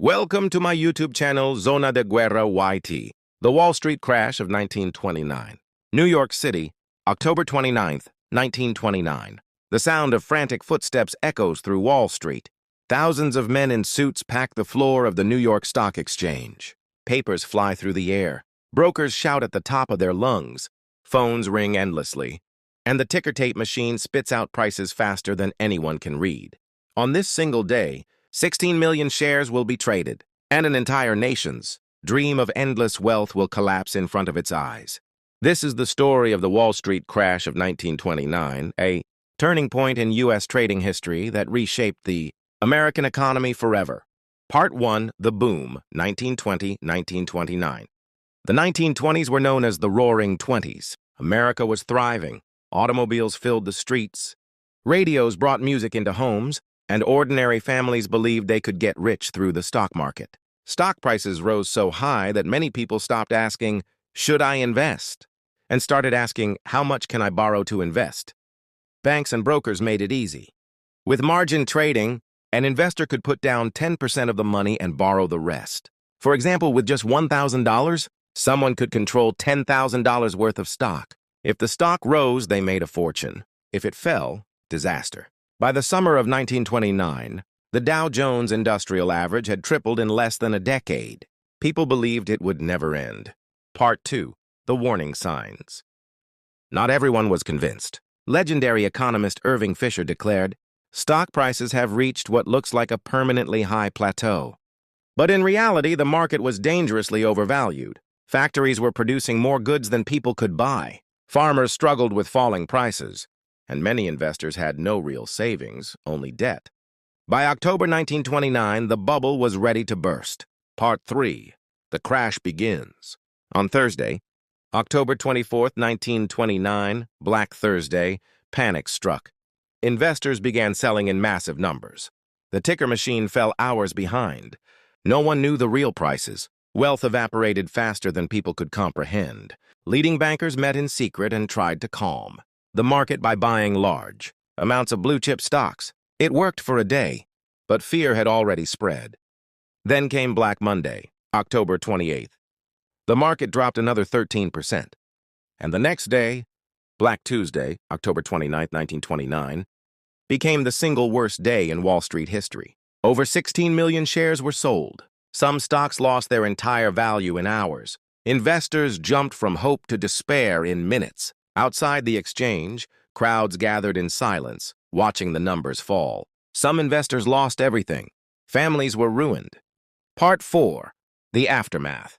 Welcome to my YouTube channel, Zona de Guerra YT. The Wall Street Crash of 1929. New York City, October 29th, 1929. The sound of frantic footsteps echoes through Wall Street. Thousands of men in suits pack the floor of the New York Stock Exchange. Papers fly through the air. Brokers shout at the top of their lungs. Phones ring endlessly. And the ticker tape machine spits out prices faster than anyone can read. On this single day, 16 million shares will be traded, and an entire nation's dream of endless wealth will collapse in front of its eyes. This is the story of the Wall Street crash of 1929, a turning point in U.S. trading history that reshaped the American economy forever. Part 1, The Boom, 1920-1929. The 1920s were known as the Roaring Twenties. America was thriving. Automobiles filled the streets. Radios brought music into homes, and ordinary families believed they could get rich through the stock market. Stock prices rose so high that many people stopped asking, "Should I invest?" and started asking, "How much can I borrow to invest?" Banks and brokers made it easy. With margin trading, an investor could put down 10% of the money and borrow the rest. For example, with just $1,000, someone could control $10,000 worth of stock. If the stock rose, they made a fortune. If it fell, disaster. By the summer of 1929, the Dow Jones Industrial Average had tripled in less than a decade. People believed it would never end. Part 2, The Warning Signs. Not everyone was convinced. Legendary economist Irving Fisher declared, "Stock prices have reached what looks like a permanently high plateau." But in reality, the market was dangerously overvalued. Factories were producing more goods than people could buy. Farmers struggled with falling prices, and many investors had no real savings, only debt. By October 1929, the bubble was ready to burst. Part 3, The Crash Begins. On Thursday, October 24th, 1929, Black Thursday, panic struck. Investors began selling in massive numbers. The ticker machine fell hours behind. No one knew the real prices. Wealth evaporated faster than people could comprehend. Leading bankers met in secret and tried to calm the market by buying large amounts of blue-chip stocks. It worked for a day, but fear had already spread. Then came Black Monday, October 28th. The market dropped another 13%. And the next day, Black Tuesday, October 29th, 1929, became the single worst day in Wall Street history. Over 16 million shares were sold. Some stocks lost their entire value in hours. Investors jumped from hope to despair in minutes. Outside the exchange, crowds gathered in silence, watching the numbers fall. Some investors lost everything. Families were ruined. Part 4, The Aftermath.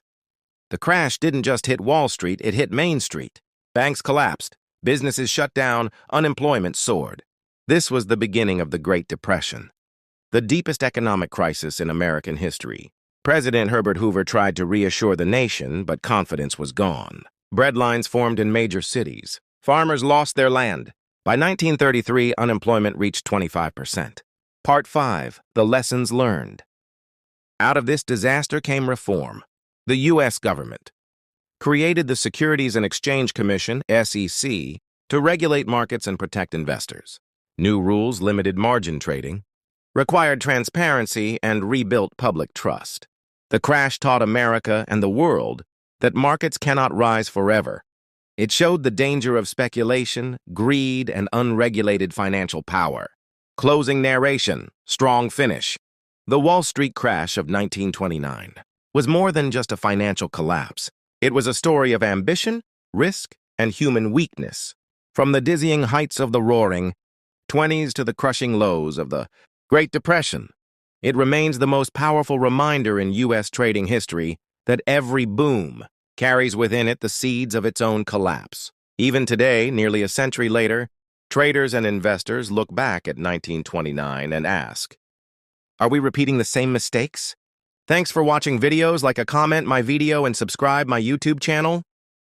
The crash didn't just hit Wall Street, it hit Main Street. Banks collapsed, businesses shut down, unemployment soared. This was the beginning of the Great Depression, the deepest economic crisis in American history. President Herbert Hoover tried to reassure the nation, but confidence was gone. Breadlines formed in major cities. Farmers lost their land. By 1933, unemployment reached 25%. Part 5, The Lessons Learned. Out of this disaster came reform. The U.S. government created the Securities and Exchange Commission, SEC, to regulate markets and protect investors. New rules limited margin trading, required transparency, and rebuilt public trust. The crash taught America and the world that markets cannot rise forever. It showed the danger of speculation, greed, and unregulated financial power. Closing narration, strong finish. The Wall Street crash of 1929 was more than just a financial collapse. It was a story of ambition, risk, and human weakness. From the dizzying heights of the Roaring Twenties to the crushing lows of the Great Depression, it remains the most powerful reminder in U.S. trading history that every boom carries within it the seeds of its own collapse. Even today, nearly a century later, traders and investors look back at 1929 and ask, are we repeating the same mistakes? Thanks for watching videos. Like a comment my video and subscribe my YouTube channel.